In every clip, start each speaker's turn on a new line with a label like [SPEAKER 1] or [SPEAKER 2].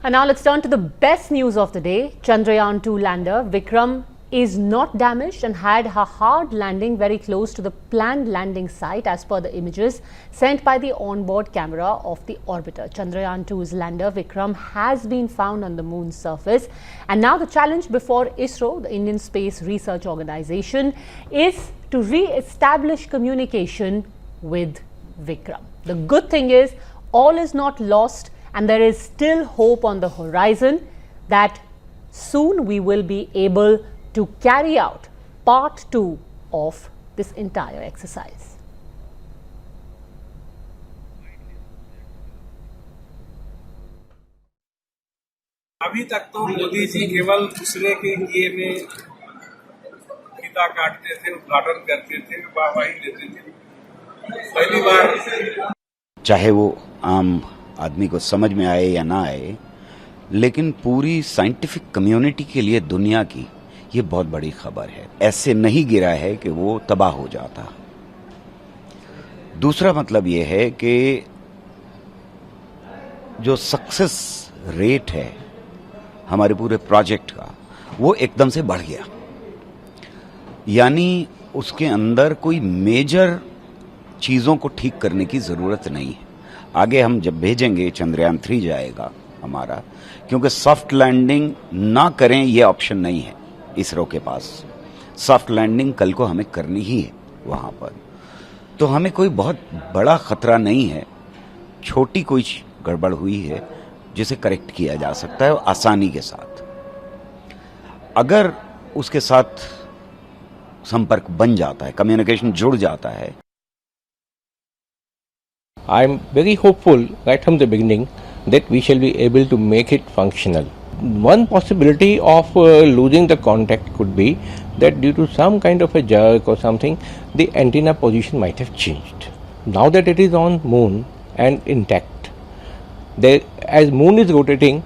[SPEAKER 1] And now let's turn to the best news of the day. Chandrayaan-2 lander Vikram is not damaged and had a hard landing very close to the planned landing site as per the images sent by the onboard camera of the orbiter. Chandrayaan-2's lander Vikram has been found on the moon's surface, and now the challenge before ISRO, the Indian Space Research Organization, is to re-establish communication with Vikram. The good thing is all is not lost, and there is still hope on the horizon that soon we will be able to carry out part 2 of this entire exercise.
[SPEAKER 2] अभी तक तो मोदी जी केवल दूसरे के किए में फीता काटते थे, उद्घाटन करते थे, वाहवाही देते थे। पहली बार
[SPEAKER 3] चाहे वो आम आदमी को समझ में आए या ना आए, लेकिन पूरी साइंटिफिक कम्युनिटी के लिए दुनिया की ये बहुत बड़ी खबर है। ऐसे नहीं गिरा है कि वो तबाह हो जाता। दूसरा मतलब ये है कि जो सक्सेस रेट है हमारे पूरे प्रोजेक्ट का, वो एकदम से बढ़ गया। यानी उसके अंदर कोई मेजर चीज़ों को ठीक करने की ज़रूरत नहीं है। आगे हम जब भेजेंगे, चंद्रयान 3 जाएगा हमारा, क्योंकि सॉफ्ट लैंडिंग ना करें ये ऑप्शन नहीं है इसरो के पास। सॉफ्ट लैंडिंग कल को हमें करनी ही है वहाँ पर, तो हमें कोई बहुत बड़ा खतरा नहीं है। छोटी कोई गड़बड़ हुई है जिसे करेक्ट किया जा सकता है आसानी के साथ, अगर उसके साथ संपर्क बन जाता है, कम्युनिकेशन जुड़ जाता है।
[SPEAKER 4] I am very hopeful right from the beginning that we shall be able to make it functional. One possibility of losing the contact could be that due to some kind of a jerk or something, the antenna position might have changed. Now that it is on moon and intact, as moon is rotating,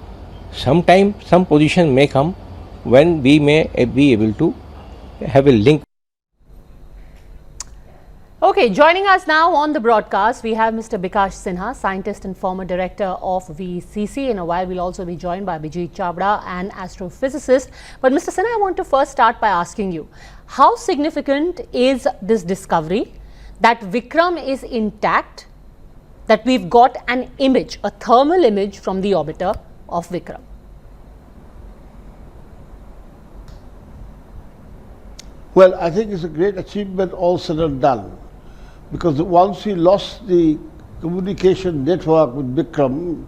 [SPEAKER 4] sometime some position may come when we may be able to have a link.
[SPEAKER 1] Okay, joining us now on the broadcast, we have Mr. Bikash Sinha, scientist and former director of VCC. In a while, we'll also be joined by Abhijit Chabra, an astrophysicist. But Mr. Sinha, I want to first start by asking you, how significant is this discovery that Vikram is intact, that we've got an image, a thermal image from the orbiter of Vikram?
[SPEAKER 5] Well, I think it's a great achievement all said and done, because once we lost the communication network with Vikram,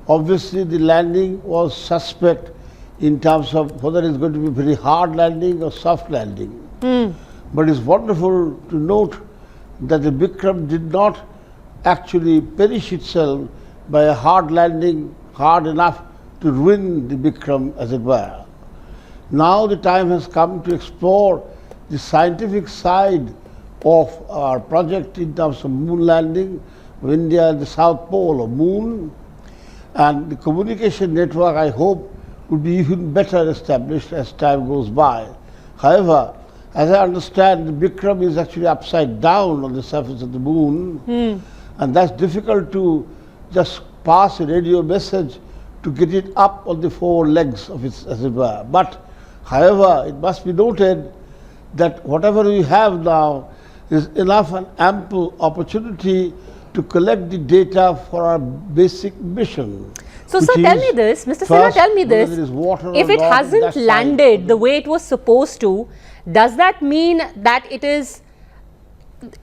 [SPEAKER 5] obviously the landing was suspect in terms of whether it's going to be a very hard landing or soft landing. But it's wonderful to note that the Vikram did not actually perish itself by a hard landing, hard enough to ruin the Vikram, as it were. Now the time has come to explore the scientific side of our project in terms of moon landing of India at the South Pole of moon, and the communication network, I hope, will be even better established as time goes by. However, as I understand, the Vikram is actually upside down on the surface of the moon, and that's difficult to just pass a radio message to get it up on the 4 legs of it, as it were. But however, it must be noted that whatever we have now is enough and ample opportunity to collect the data for our basic mission.
[SPEAKER 1] So, sir, tell me this, Mr. Sinha, tell me this, if it hasn't landed the way it was supposed to, does that mean that it is,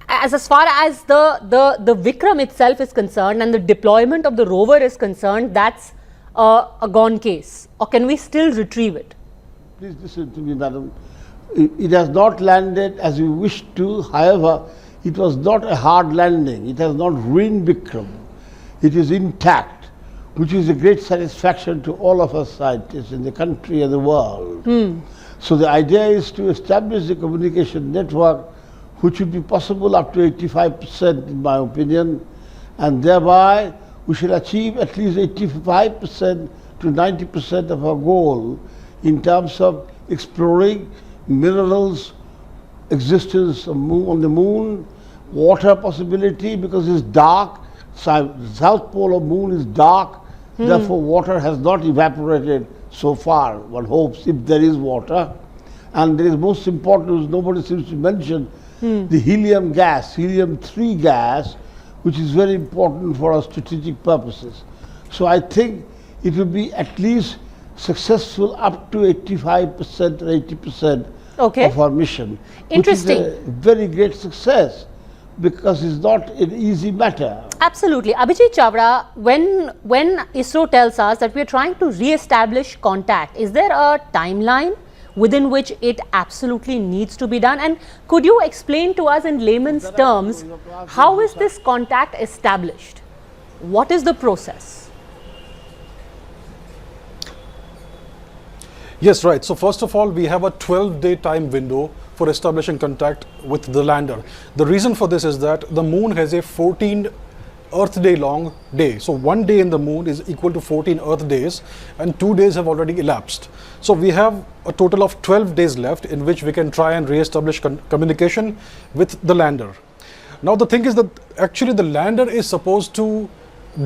[SPEAKER 1] as far as the Vikram itself is concerned and the deployment of the rover is concerned, that's a gone case? Or can we still retrieve it?
[SPEAKER 5] Please listen to me, madam. It has not landed as we wished to. However, it was not a hard landing. It has not ruined Vikram. It is intact, which is a great satisfaction to all of us scientists in the country and the world. So the idea is to establish the communication network, which would be possible up to 85% in my opinion, and thereby we shall achieve at least 85% to 90% of our goal in terms of exploring minerals, existence on the moon, water possibility because it's dark, South Pole of moon is dark Therefore, water has not evaporated so far, one hopes, if there is water. And there is most important, nobody seems to mention, the helium gas, helium-3 gas, which is very important for our strategic purposes. So I think it will be at least successful up to 85% or 80% of our mission.
[SPEAKER 1] Interesting.
[SPEAKER 5] Which is a very great success because it's not an easy matter.
[SPEAKER 1] Absolutely. Abhijit Chavra, when ISRO tells us that we are trying to re-establish contact, is there a timeline within which it absolutely needs to be done? And could you explain to us in layman's terms, how is this contact established? What is the process?
[SPEAKER 6] Yes, right. So first of all, we have a 12-day time window for establishing contact with the lander. The reason for this is that the moon has a 14 Earth day long day. So 1 day in the moon is equal to 14 Earth days, and 2 days have already elapsed. So we have a total of 12 days left in which we can try and re-establish communication with the lander. Now the thing is that actually the lander is supposed to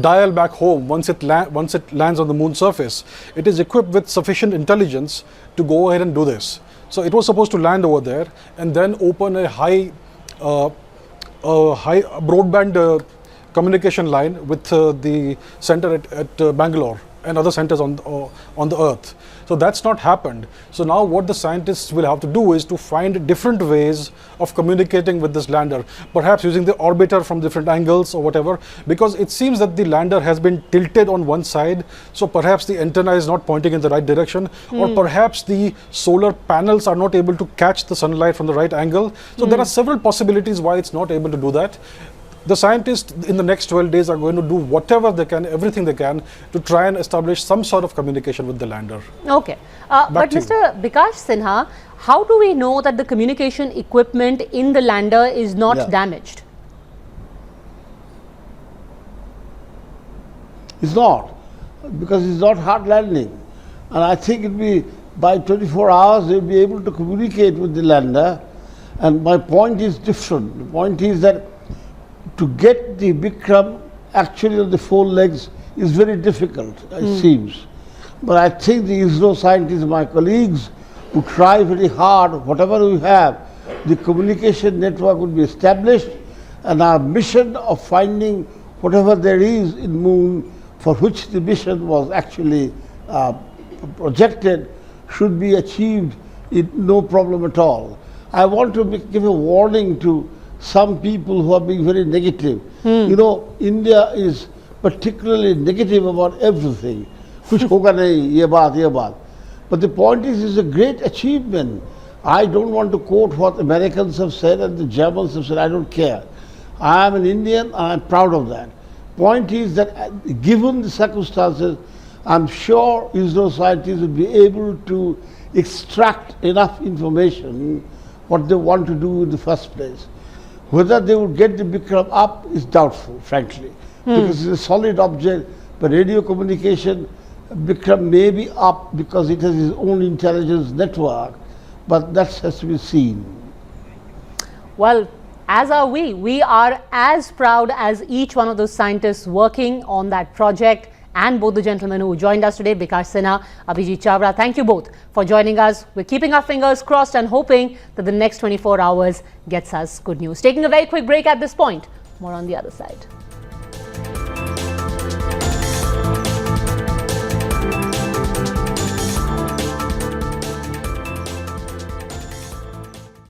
[SPEAKER 6] dial back home once it lands on the moon surface. It is equipped with sufficient intelligence to go ahead and do this. So it was supposed to land over there and then open a high broadband communication line with the center at Bangalore and other centers on the Earth. So that's not happened. So now what the scientists will have to do is to find different ways of communicating with this lander, perhaps using the orbiter from different angles or whatever, because it seems that the lander has been tilted on one side, so perhaps the antenna is not pointing in the right direction, or perhaps the solar panels are not able to catch the sunlight from the right angle. So there are several possibilities why it's not able to do that. The scientists in the next 12 days are going to do whatever they can, everything they can, to try and establish some sort of communication with the lander.
[SPEAKER 1] Okay. But Mr. Bikash Sinha, how do we know that the communication equipment in the lander is not damaged?
[SPEAKER 5] It's not, because it's not hard landing. And I think it'll be, by 24 hours, they'll be able to communicate with the lander. And my point is different. The point is that to get the Vikram actually on the 4 legs is very difficult, it seems. But I think the ISRO scientists, my colleagues, who try very hard, whatever we have, the communication network will be established, and our mission of finding whatever there is in moon for which the mission was actually projected should be achieved with no problem at all. I want to give a warning to some people who are being very negative. You know, India is particularly negative about everything. Kuch hoga nahi, ye baat. But the point is, it's a great achievement. I don't want to quote what Americans have said and the Germans have said, I don't care. I am an Indian and I'm proud of that. Point is that given the circumstances, I'm sure ISRO scientists will be able to extract enough information what they want to do in the first place. Whether they would get the Vikram up is doubtful, frankly, because it's a solid object. But radio communication, Vikram may be up because it has its own intelligence network, but that has to be seen.
[SPEAKER 1] Well, as are we. We are as proud as each one of those scientists working on that project, and both the gentlemen who joined us today, Bikash Sinha, Abhijit Chavra, thank you both for joining us. We're keeping our fingers crossed and hoping that the next 24 hours gets us good news. Taking a very quick break at this point. More on the other side.